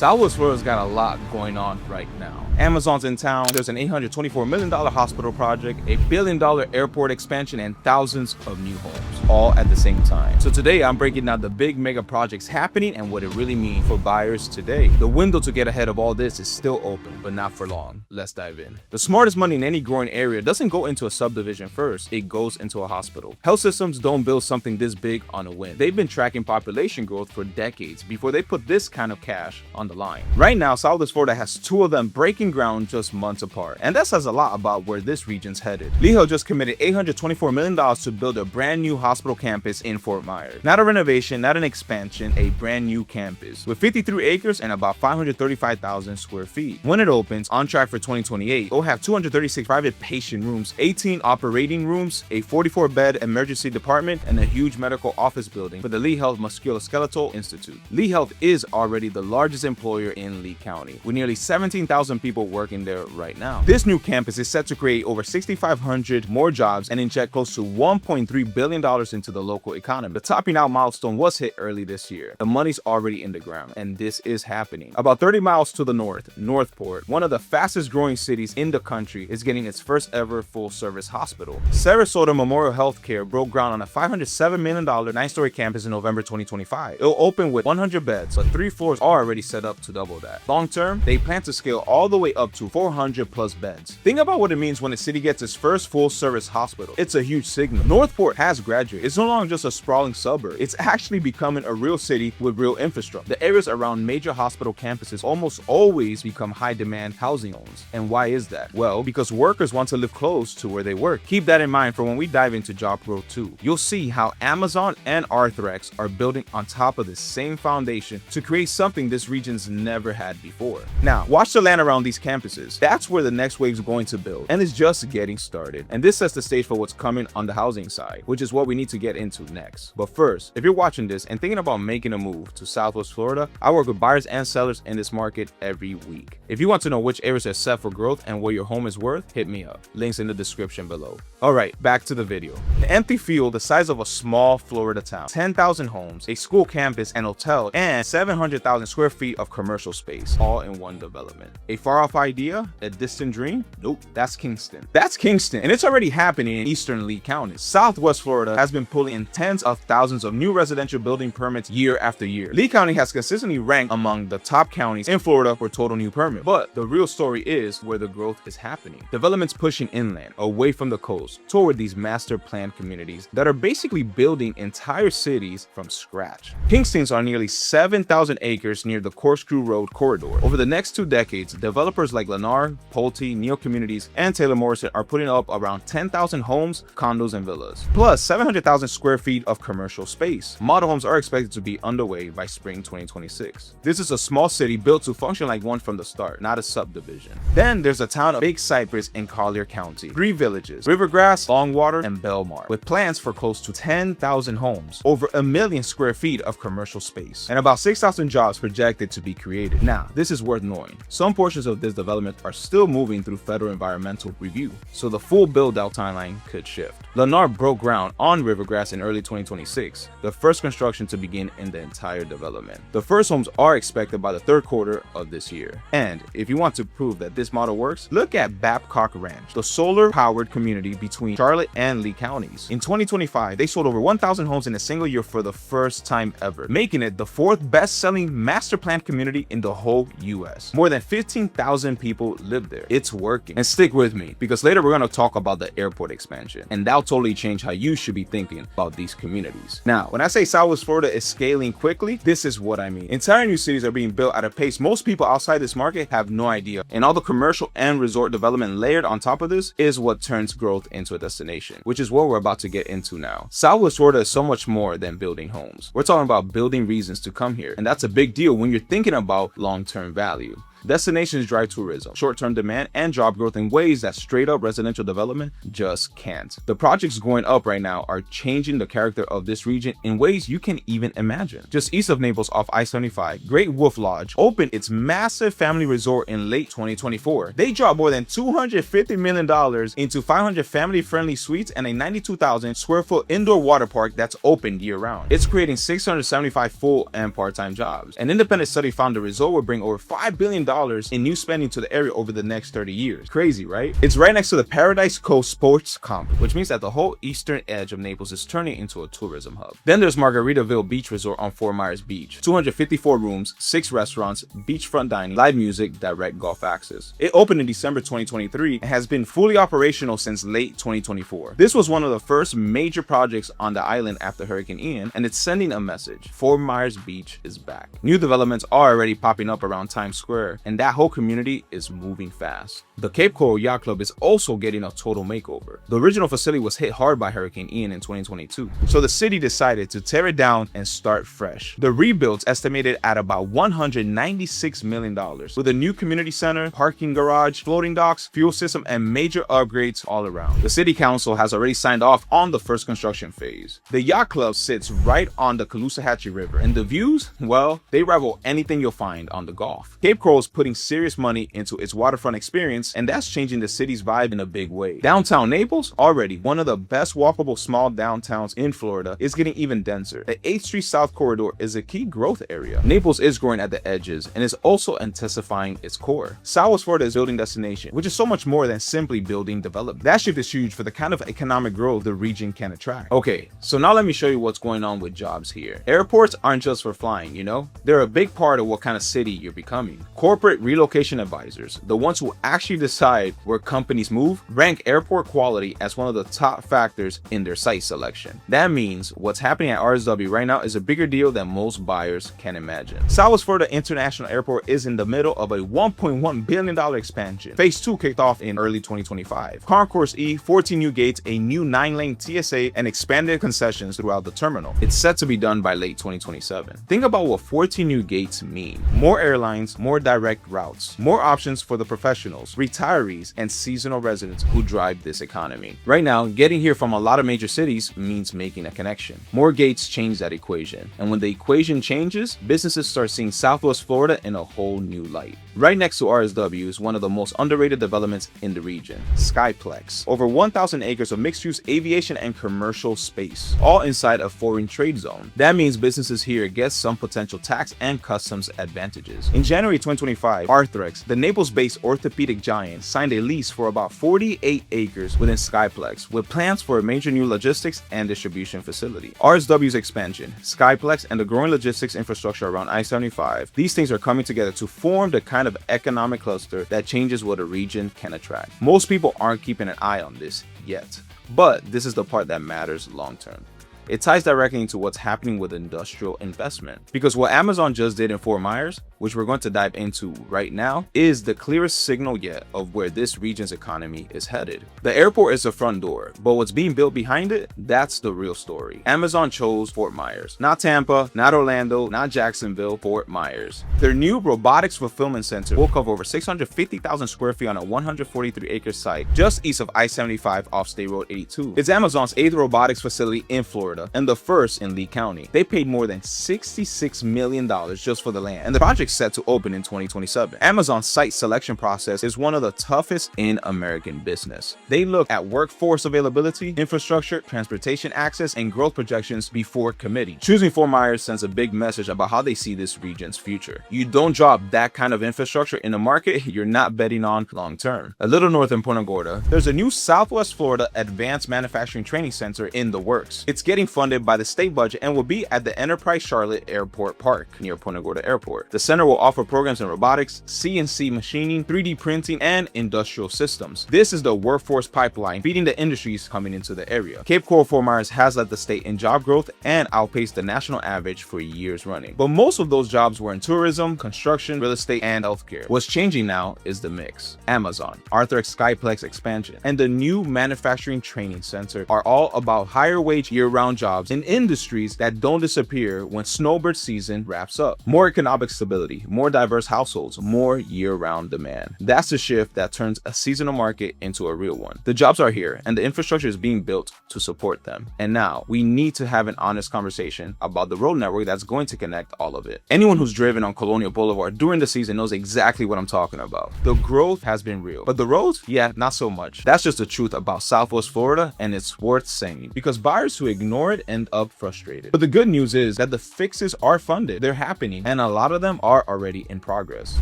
Southwest Florida's got a lot going on right now. Amazon's in town, there's an $824 million hospital project, a $1 billion airport expansion, and thousands of new homes, all at the same time. So today I'm breaking down the big mega projects happening and what it really means for buyers today. The window to get ahead of all this is still open, but not for long. Let's dive in. The smartest money in any growing area doesn't go into a subdivision first, it goes into a hospital. Health systems don't build something this big on a whim. They've been tracking population growth for decades before they put this kind of cash on the line. Right now, Southwest Florida has two of them breaking ground just months apart, and that says a lot about where this region's headed. Lee Hill just committed $824 million to build a brand new hospital campus in Fort Myers. Not a renovation, not an expansion, a brand new campus with 53 acres and about 535,000 square feet. When it opens, on track for 2028, it'll have 236 private patient rooms, 18 operating rooms, a 44-bed emergency department, and a huge medical office building for the Lee Health Musculoskeletal Institute. Lee Health is already the largest employer in Lee County, with nearly 17,000 people working there right now. This new campus is set to create over 6,500 more jobs and inject close to $1.3 billion into the local economy. The topping out milestone was hit early this year. The money's already in the ground, and this is happening. About 30 miles to the north, Northport, one of the fastest growing cities in the country, is getting its first ever full-service hospital. Sarasota Memorial Healthcare broke ground on a $507 million 9-story campus in November 2025. It'll open with 100 beds, but 3 floors are already set up to double that. Long term, they plan to scale all the way up to 400 plus beds. Think about what it means when a city gets its first full-service hospital. It's a huge signal. Northport has graduated. It's no longer just a sprawling suburb. It's actually becoming a real city with real infrastructure. The areas around major hospital campuses almost always become high-demand housing zones. And why is that? Well, because workers want to live close to where they work. Keep that in mind for when we dive into job growth too. You'll see how Amazon and Arthrex are building on top of the same foundation to create something this region's never had before. Now, watch the land around these campuses. That's where the next wave's going to build, and it's just getting started. And this sets the stage for what's coming on the housing side, which is what we need to get into next. But first, if you're watching this and thinking about making a move to Southwest Florida, I work with buyers and sellers in this market every week. If you want to know which areas are set for growth and what your home is worth, hit me up. Links in the description below. Alright, back to the video. An empty field the size of a small Florida town, 10,000 homes, a school campus, an hotel, and 700,000 square feet of commercial space, all in one development. A far-off idea? A distant dream? Nope, that's Kingston. That's Kingston, and it's already happening in eastern Lee County. Southwest Florida has been pulling in tens of thousands of new residential building permits year after year. Lee County has consistently ranked among the top counties in Florida for total new permits. But the real story is where the growth is happening. Development's pushing inland, away from the coast, toward these master planned communities that are basically building entire cities from scratch. Kingston's are nearly 7,000 acres near the Corkscrew Road corridor. Over the next 2 decades, developers like Lennar, Pulte, Neo Communities, and Taylor Morrison are putting up around 10,000 homes, condos, and villas, plus 700,000 square feet of commercial space. Model homes are expected to be underway by spring 2026. This is a small city built to function like one from the start, not a subdivision. Then there's the town of Big Cypress in Collier County. 3 villages, Rivergrass, Longwater, and Belmar, with plans for close to 10,000 homes, over 1 million square feet of commercial space, and about 6,000 jobs projected to be created. Now, this is worth knowing. Some portions of this development are still moving through federal environmental review, so the full build-out timeline could shift. Lennar broke ground on Rivergrass in early 2026, the first construction to begin in the entire development. The first homes are expected by the 3rd quarter of this year. And if you want to prove that this model works, look at Babcock Ranch, the solar-powered community between Charlotte and Lee counties. In 2025, they sold over 1,000 homes in a single year for the first time ever, making it the 4th best-selling master plan community in the whole US. More than 15,000 people live there. It's working. And stick with me, because later we're going to talk about the airport expansion, and that'll totally change how you should be thinking about these communities. Now, when I say Southwest Florida is scaling quickly, this is what I mean. Entire new cities are being built at a pace most people outside this market have no idea, and all the commercial and resort development layered on top of this is what turns growth into a destination, which is what we're about to get into now. Southwest Florida is so much more than building homes. We're talking about building reasons to come here, and that's a big deal when you're thinking about long-term value. Destinations drive tourism, short-term demand, and job growth in ways that straight-up residential development just can't. The projects going up right now are changing the character of this region in ways you can even imagine. Just east of Naples off I-75, Great Wolf Lodge opened its massive family resort in late 2024. They dropped more than $250 million into 500 family-friendly suites and a 92,000 square foot indoor water park that's open year-round. It's creating 675 full and part-time jobs. An independent study found the resort will bring over $5 billion in new spending to the area over the next 30 years. Crazy, right? It's right next to the Paradise Coast Sports Complex, which means that the whole eastern edge of Naples is turning into a tourism hub. Then there's Margaritaville Beach Resort on Fort Myers Beach. 254 rooms, 6 restaurants, beachfront dining, live music, direct golf access. It opened in December 2023 and has been fully operational since late 2024. This was one of the first major projects on the island after Hurricane Ian, and it's sending a message. Fort Myers Beach is back. New developments are already popping up around Times Square, and that whole community is moving fast. The Cape Coral Yacht Club is also getting a total makeover. The original facility was hit hard by Hurricane Ian in 2022, so the city decided to tear it down and start fresh. The rebuild's estimated at about $196 million, with a new community center, parking garage, floating docks, fuel system, and major upgrades all around. The city council has already signed off on the first construction phase. The yacht club sits right on the Caloosahatchee River, and the views, well, they rival anything you'll find on the Gulf. Cape Coral is putting serious money into its waterfront experience, and that's changing the city's vibe in a big way. Downtown Naples, already one of the best walkable small downtowns in Florida, is getting even denser. The 8th Street South Corridor is a key growth area. Naples is growing at the edges and is also intensifying its core. Southwest Florida is building destination, which is so much more than simply building development. That shift is huge for the kind of economic growth the region can attract. Okay, so now let me show you what's going on with jobs here. Airports aren't just for flying, you know? They're a big part of what kind of city you're becoming. Corporate relocation advisors, the ones who actually decide where companies move, rank airport quality as one of the top factors in their site selection. That means what's happening at RSW right now is a bigger deal than most buyers can imagine. Southwest Florida International Airport is in the middle of a $1.1 billion expansion. Phase 2 kicked off in early 2025. Concourse E, 14 new gates, a new 9-lane TSA, and expanded concessions throughout the terminal. It's set to be done by late 2027. Think about what 14 new gates mean. More airlines, more direct routes, more options for the professionals, retirees, and seasonal residents who drive this economy. Right now, getting here from a lot of major cities means making a connection. More gates change that equation. And when the equation changes, businesses start seeing Southwest Florida in a whole new light. Right next to RSW is one of the most underrated developments in the region, Skyplex. Over 1,000 acres of mixed-use aviation and commercial space, all inside a foreign trade zone. That means businesses here get some potential tax and customs advantages. In January 2025, Arthrex, the Naples-based orthopedic giant, signed a lease for about 48 acres within Skyplex, with plans for a major new logistics and distribution facility. RSW's expansion, Skyplex, and the growing logistics infrastructure around I-75, these things are coming together to form the kind of economic cluster that changes what a region can attract. Most people aren't keeping an eye on this yet, but this is the part that matters long term. It ties directly into what's happening with industrial investment. Because what Amazon just did in Fort Myers, which we're going to dive into right now, is the clearest signal yet of where this region's economy is headed. The airport is the front door, but what's being built behind it, that's the real story. Amazon chose Fort Myers. Not Tampa, not Orlando, not Jacksonville, Fort Myers. Their new robotics fulfillment center will cover over 650,000 square feet on a 143-acre site just east of I-75 off State Road 82. It's Amazon's 8th robotics facility in Florida, and the first in Lee County. They paid more than $66 million just for the land, and the project's set to open in 2027. Amazon's site selection process is one of the toughest in American business. They look at workforce availability, infrastructure, transportation access, and growth projections before committing. Choosing Fort Myers sends a big message about how they see this region's future. You don't drop that kind of infrastructure in a market you're not betting on long term. A little north in Punta Gorda, there's a new Southwest Florida Advanced Manufacturing Training Center in the works. It's getting funded by the state budget and will be at the Enterprise Charlotte Airport Park near Punta Gorda Airport. The center will offer programs in robotics, CNC machining, 3D printing, and industrial systems. This is the workforce pipeline feeding the industries coming into the area. Cape Coral Fort Myers has led the state in job growth and outpaced the national average for years running. But most of those jobs were in tourism, construction, real estate, and healthcare. What's changing now is the mix. Amazon, Arthrex Skyplex expansion, and the new manufacturing training center are all about higher wage year-round jobs in industries that don't disappear when snowbird season wraps up. More economic stability. stability, more diverse households, more year-round demand. That's the shift that turns a seasonal market into a real one. The jobs are here and the infrastructure is being built to support them. And now we need to have an honest conversation about the road network that's going to connect all of it. Anyone who's driven on Colonial Boulevard during the season knows exactly what I'm talking about. The growth has been real, but the roads, yeah, not so much. That's just the truth about Southwest Florida, and it's worth saying because buyers who ignore it end up frustrated. But the good news is that the fixes are funded, they're happening, and a lot of them are already in progress.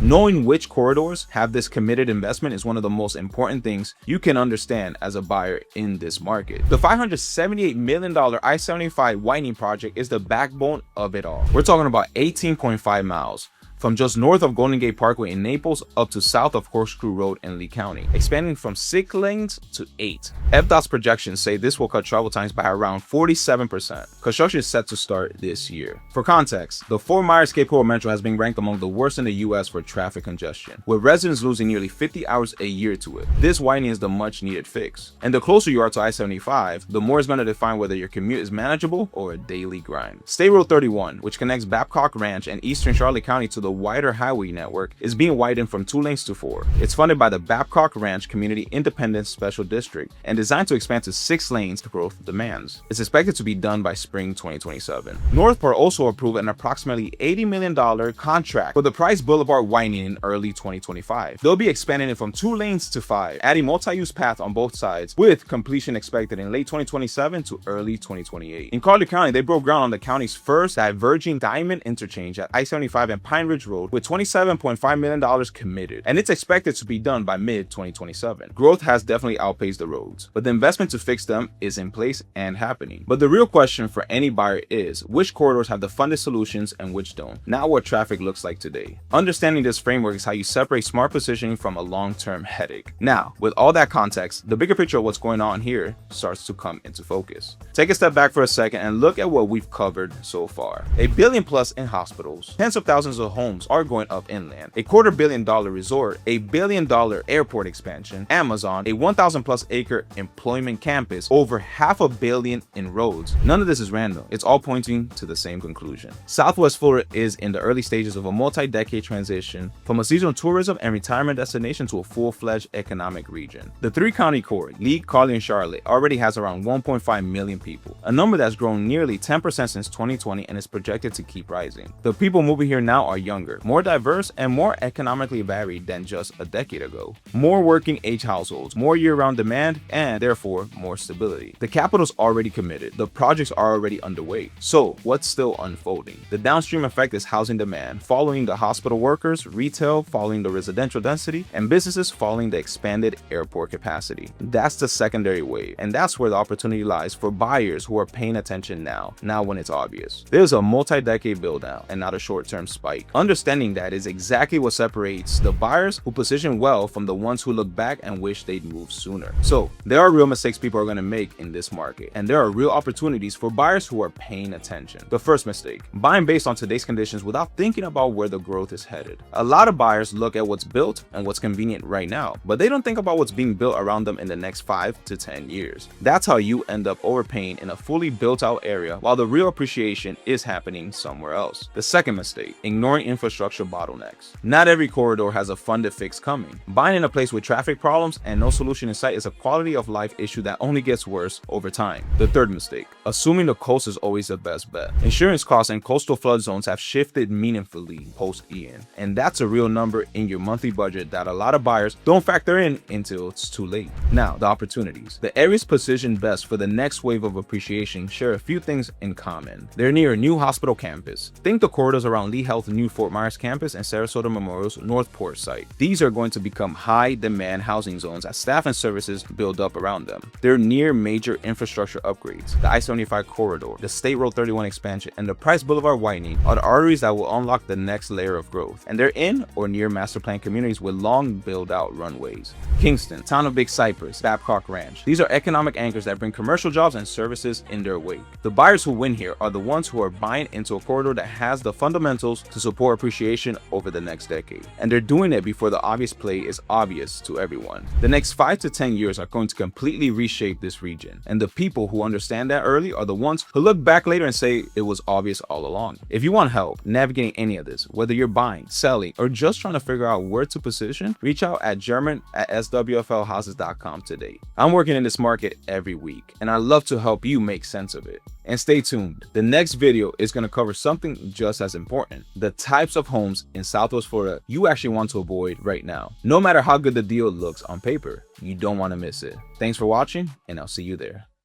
Knowing which corridors have this committed investment is one of the most important things you can understand as a buyer in this market. The $578 million I-75 widening project is the backbone of it all. We're talking about 18.5 miles from just north of Golden Gate Parkway in Naples up to south of Corkscrew Road in Lee County, expanding from 6 lanes to 8. FDOT's projections say this will cut travel times by around 47%. Construction is set to start this year. For context, the Fort Myers Cape Coral Metro has been ranked among the worst in the US for traffic congestion, with residents losing nearly 50 hours a year to it. This widening is the much needed fix. And the closer you are to I-75, the more it's going to define whether your commute is manageable or a daily grind. State Road 31, which connects Babcock Ranch and eastern Charlotte County to the wider highway network, is being widened from 2 lanes to 4. It's funded by the Babcock Ranch Community Independent Special District and designed to expand to 6 lanes to growth demands. It's expected to be done by spring 2027. Northport also approved an approximately $80 million contract for the Price Boulevard widening in early 2025. They'll be expanding it from 2 lanes to 5, adding multi-use paths on both sides, with completion expected in late 2027 to early 2028. In Collier County, they broke ground on the county's first diverging diamond interchange at I-75 and Pine Ridge Road with $27.5 million committed, and it's expected to be done by mid-2027. Growth has definitely outpaced the roads, but the investment to fix them is in place and happening. But the real question for any buyer is, which corridors have the funded solutions and which don't? Not what traffic looks like today. Understanding this framework is how you separate smart positioning from a long-term headache. Now, with all that context, the bigger picture of what's going on here starts to come into focus. Take a step back for a second and look at what we've covered so far. $1 billion plus in hospitals, tens of thousands of homes are going up inland, a $250 million resort, $1 billion airport expansion, Amazon, a 1,000 plus acre employment campus, over $500 million in roads. None of this is random. It's all pointing to the same conclusion. Southwest Florida is in the early stages of a multi-decade transition from a seasonal tourism and retirement destination to a full-fledged economic region. The 3-county core, Lee, Collier, and Charlotte, already has around 1.5 million people, a number that's grown nearly 10% since 2020 and is projected to keep rising. The people moving here now are younger, more diverse, and more economically varied than just a decade ago. More working age households, more year-round demand, and therefore more stability. The capital's already committed. The projects are already underway. So what's still unfolding? The downstream effect is housing demand, following the hospital workers, retail following the residential density, and businesses following the expanded airport capacity. That's the secondary wave, and that's where the opportunity lies for buyers who are paying attention now when it's obvious. There's a multi-decade build-out and not a short-term spike. Understanding that is exactly what separates the buyers who position well from the ones who look back and wish they'd moved sooner. So there are real mistakes people are going to make in this market, and there are real opportunities for buyers who are paying attention. The first mistake, buying based on today's conditions without thinking about where the growth is headed. A lot of buyers look at what's built and what's convenient right now, but they don't think about what's being built around them in the next 5 to 10 years. That's how you end up overpaying in a fully built out area while the real appreciation is happening somewhere else. The second mistake, ignoring infrastructure bottlenecks. Not every corridor has a funded fix coming. Buying in a place with traffic problems and no solution in sight is a quality of life issue that only gets worse over time. The third mistake, assuming the coast is always the best bet. Insurance costs and coastal flood zones have shifted meaningfully post-Ian, and that's a real number in your monthly budget that a lot of buyers don't factor in until it's too late. Now, the opportunities. The areas positioned best for the next wave of appreciation share a few things in common. They're near a new hospital campus. Think the corridors around Lee Health's new Fort Myers campus and Sarasota Memorial's Northport site. These are going to become high-demand housing zones as staff and services build up around them. They're near major infrastructure upgrades. The I-75 corridor, the State Road 31 expansion, and the Price Boulevard widening are the arteries that will unlock the next layer of growth, and they're in or near master plan communities with long build-out runways. Kingston, town of Big Cypress, Babcock Ranch. These are economic anchors that bring commercial jobs and services in their wake. The buyers who win here are the ones who are buying into a corridor that has the fundamentals to support more appreciation over the next decade. And they're doing it before the obvious play is obvious to everyone. The next 5 to 10 years are going to completely reshape this region. And the people who understand that early are the ones who look back later and say it was obvious all along. If you want help navigating any of this, whether you're buying, selling, or just trying to figure out where to position, reach out at german@swflhouses.com today. I'm working in this market every week, and I love to help you make sense of it. And stay tuned. The next video is going to cover something just as important: the types of homes in Southwest Florida you actually want to avoid right now. No matter how good the deal looks on paper, you don't want to miss it. Thanks for watching, and I'll see you there.